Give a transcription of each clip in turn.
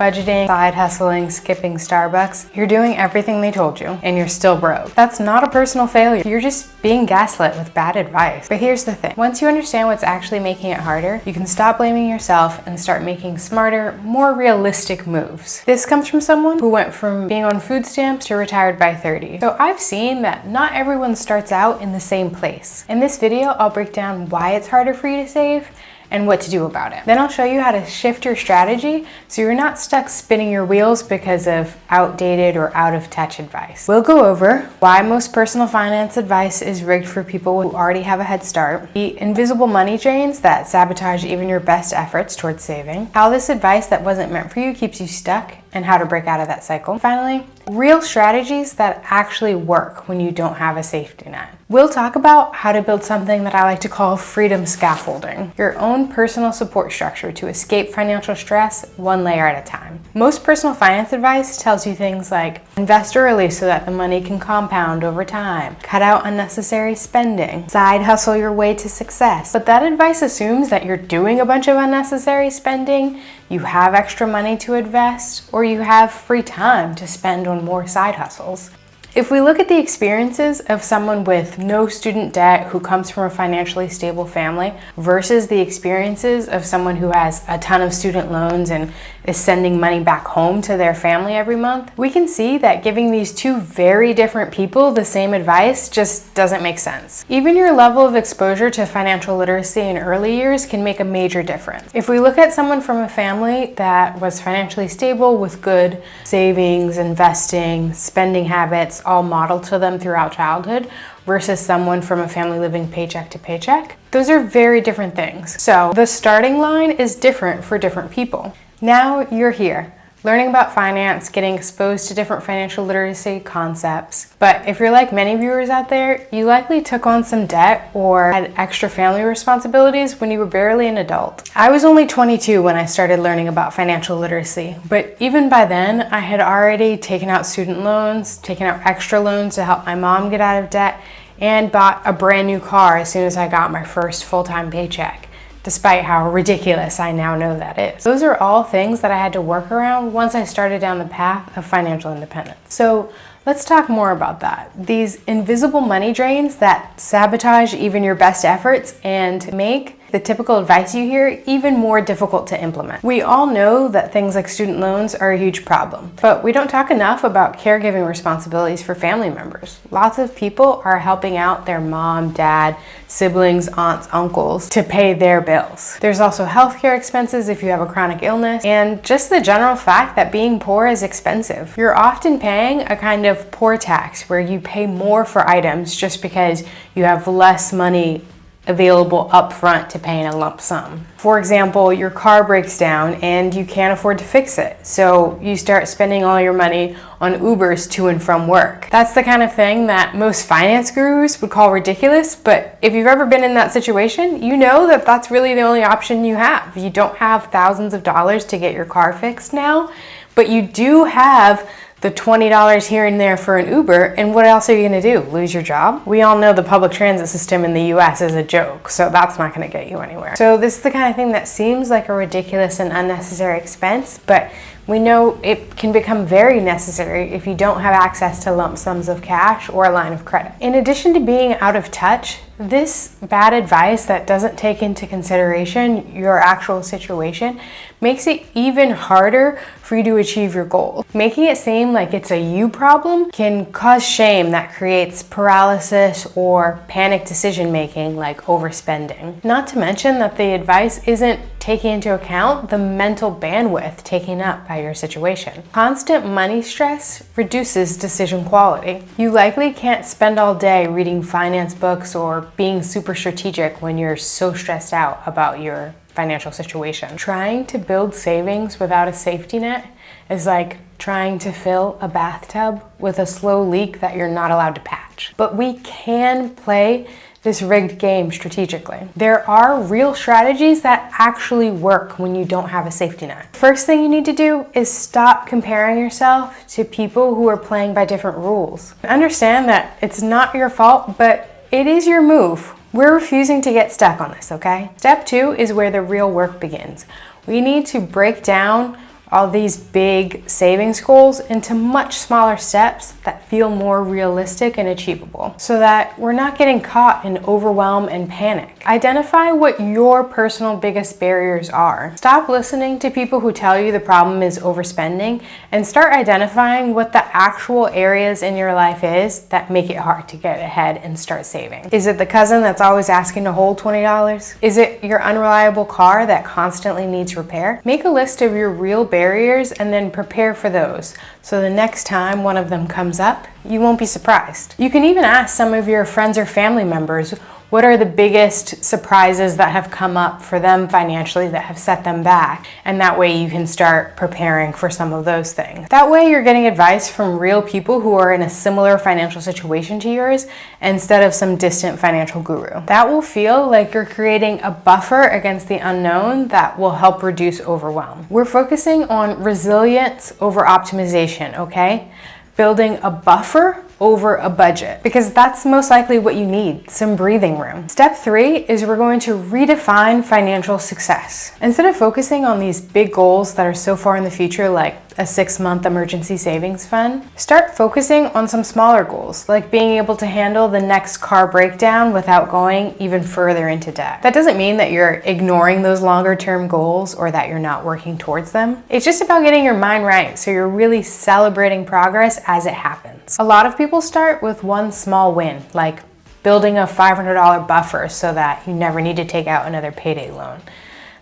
budgeting, side hustling, skipping Starbucks, you're doing everything they told you and you're still broke. That's not a personal failure. You're just being gaslit with bad advice. But here's the thing. Once you understand what's actually making it harder, you can stop blaming yourself and start making smarter, more realistic moves. This comes from someone who went from being on food stamps to retired by 30. So I've seen that not everyone starts out in the same place. In this video, I'll break down why it's harder for you to save and what to do about it. Then I'll show you how to shift your strategy so you're not stuck spinning your wheels because of outdated or out of touch advice. We'll go over why most personal finance advice is rigged for people who already have a head start, the invisible money drains that sabotage even your best efforts towards saving, how this advice that wasn't meant for you keeps you stuck, and how to break out of that cycle. Finally, real strategies that actually work when you don't have a safety net. We'll talk about how to build something that I like to call freedom scaffolding, your own personal support structure to escape financial stress one layer at a time. Most personal finance advice tells you things like invest early so that the money can compound over time, cut out unnecessary spending, side hustle your way to success. But that advice assumes that you're doing a bunch of unnecessary spending, you have extra money to invest, or you have free time to spend on more side hustles. If we look at the experiences of someone with no student debt who comes from a financially stable family versus the experiences of someone who has a ton of student loans and is sending money back home to their family every month, we can see that giving these two very different people the same advice just doesn't make sense. Even your level of exposure to financial literacy in early years can make a major difference. If we look at someone from a family that was financially stable with good savings, investing, spending habits, all modeled to them throughout childhood versus someone from a family living paycheck to paycheck, those are very different things. So the starting line is different for different people. Now you're here, learning about finance, getting exposed to different financial literacy concepts. But if you're like many viewers out there, you likely took on some debt or had extra family responsibilities when you were barely an adult. I was only 22 when I started learning about financial literacy, but even by then, I had already taken out student loans, taken out extra loans to help my mom get out of debt, and bought a brand new car as soon as I got my first full-time paycheck, despite how ridiculous I now know that is. Those are all things that I had to work around once I started down the path of financial independence. So let's talk more about that. These invisible money drains that sabotage even your best efforts and make the typical advice you hear even more difficult to implement. We all know that things like student loans are a huge problem, but we don't talk enough about caregiving responsibilities for family members. Lots of people are helping out their mom, dad, siblings, aunts, uncles to pay their bills. There's also healthcare expenses if you have a chronic illness, and just the general fact that being poor is expensive. You're often paying a kind of poor tax where you pay more for items just because you have less money available upfront to pay in a lump sum. For example, your car breaks down and you can't afford to fix it, so you start spending all your money on Ubers to and from work. That's the kind of thing that most finance gurus would call ridiculous, but if you've ever been in that situation, you know that that's really the only option you have. You don't have thousands of dollars to get your car fixed now, but you do have the $20 here and there for an Uber, and what else are you gonna do? Lose your job? We all know the public transit system in the US is a joke, so that's not gonna get you anywhere. So this is the kind of thing that seems like a ridiculous and unnecessary expense, but we know it can become very necessary if you don't have access to lump sums of cash or a line of credit. In addition to being out of touch, this bad advice that doesn't take into consideration your actual situation makes it even harder for you to achieve your goals. Making it seem like it's a you problem can cause shame that creates paralysis or panic decision making like overspending. Not to mention that the advice isn't taking into account the mental bandwidth taken up by your situation. Constant money stress reduces decision quality. You likely can't spend all day reading finance books or being super strategic when you're so stressed out about your financial situation. Trying to build savings without a safety net is like trying to fill a bathtub with a slow leak that you're not allowed to patch. But we can play this rigged game strategically. There are real strategies that actually work when you don't have a safety net. First thing you need to do is stop comparing yourself to people who are playing by different rules. Understand that it's not your fault, but it is your move. We're refusing to get stuck on this, okay? Step 2 is where the real work begins. We need to break down all these big savings goals into much smaller steps that feel more realistic and achievable, so that we're not getting caught in overwhelm and panic. Identify what your personal biggest barriers are. Stop listening to people who tell you the problem is overspending and start identifying what the actual areas in your life is that make it hard to get ahead and start saving. Is it the cousin that's always asking to hold $20? Is it your unreliable car that constantly needs repair? Make a list of your real barriers and then prepare for those, so the next time one of them comes up, you won't be surprised. You can even ask some of your friends or family members, what are the biggest surprises that have come up for them financially that have set them back? And that way you can start preparing for some of those things. That way you're getting advice from real people who are in a similar financial situation to yours instead of some distant financial guru. That will feel like you're creating a buffer against the unknown that will help reduce overwhelm. We're focusing on resilience over optimization, okay? Building a buffer over a budget, because that's most likely what you need, some breathing room. Step 3 is we're going to redefine financial success. Instead of focusing on these big goals that are so far in the future, like a 6-month emergency savings fund, start focusing on some smaller goals, like being able to handle the next car breakdown without going even further into debt. That doesn't mean that you're ignoring those longer term goals or that you're not working towards them. It's just about getting your mind right so you're really celebrating progress as it happens. A lot of people start with one small win, like building a $500 buffer so that you never need to take out another payday loan.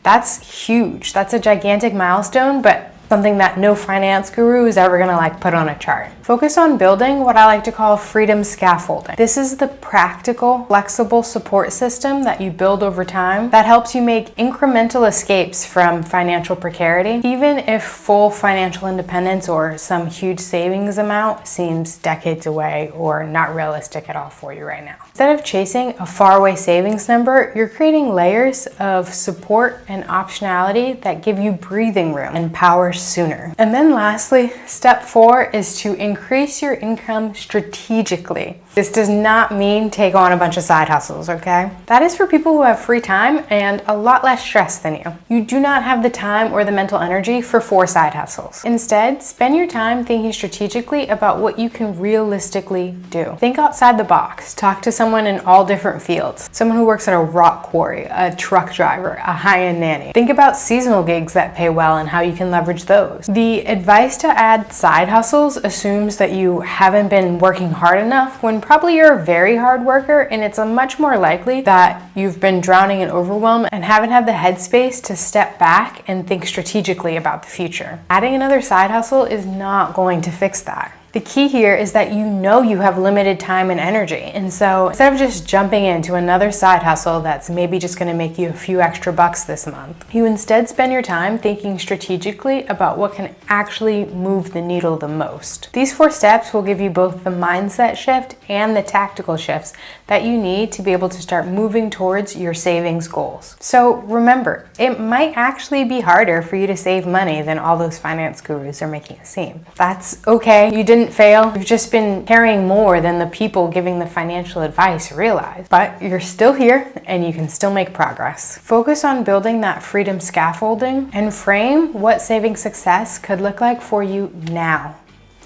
That's huge. That's a gigantic milestone, but something that no finance guru is ever gonna put on a chart. Focus on building what I like to call freedom scaffolding. This is the practical, flexible support system that you build over time that helps you make incremental escapes from financial precarity, even if full financial independence or some huge savings amount seems decades away or not realistic at all for you right now. Instead of chasing a faraway savings number, you're creating layers of support and optionality that give you breathing room and power sooner. And then lastly, step 4 is to increase your income strategically. This does not mean take on a bunch of side hustles, okay? That is for people who have free time and a lot less stress than you. You do not have the time or the mental energy for 4 side hustles. Instead, spend your time thinking strategically about what you can realistically do. Think outside the box. Talk to someone in all different fields. Someone who works at a rock quarry, a truck driver, a high-end nanny. Think about seasonal gigs that pay well and how you can leverage those. The advice to add side hustles assumes that you haven't been working hard enough when probably you're a very hard worker, and it's much more likely that you've been drowning in overwhelm and haven't had the headspace to step back and think strategically about the future. Adding another side hustle is not going to fix that. The key here is that you know you have limited time and energy, and so instead of just jumping into another side hustle that's maybe just going to make you a few extra bucks this month, you instead spend your time thinking strategically about what can actually move the needle the most. These 4 steps will give you both the mindset shift and the tactical shifts that you need to be able to start moving towards your savings goals. So remember, it might actually be harder for you to save money than all those finance gurus are making it seem. That's okay. You didn't fail. You've just been carrying more than the people giving the financial advice realize. But you're still here and you can still make progress. Focus on building that freedom scaffolding and frame what saving success could look like for you now,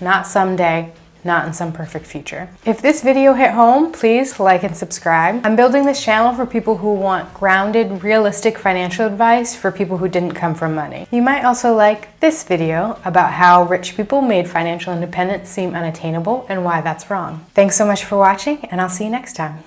not someday, not in some perfect future. If this video hit home, please like and subscribe. I'm building this channel for people who want grounded, realistic financial advice for people who didn't come from money. You might also like this video about how rich people made financial independence seem unattainable and why that's wrong. Thanks so much for watching, and I'll see you next time.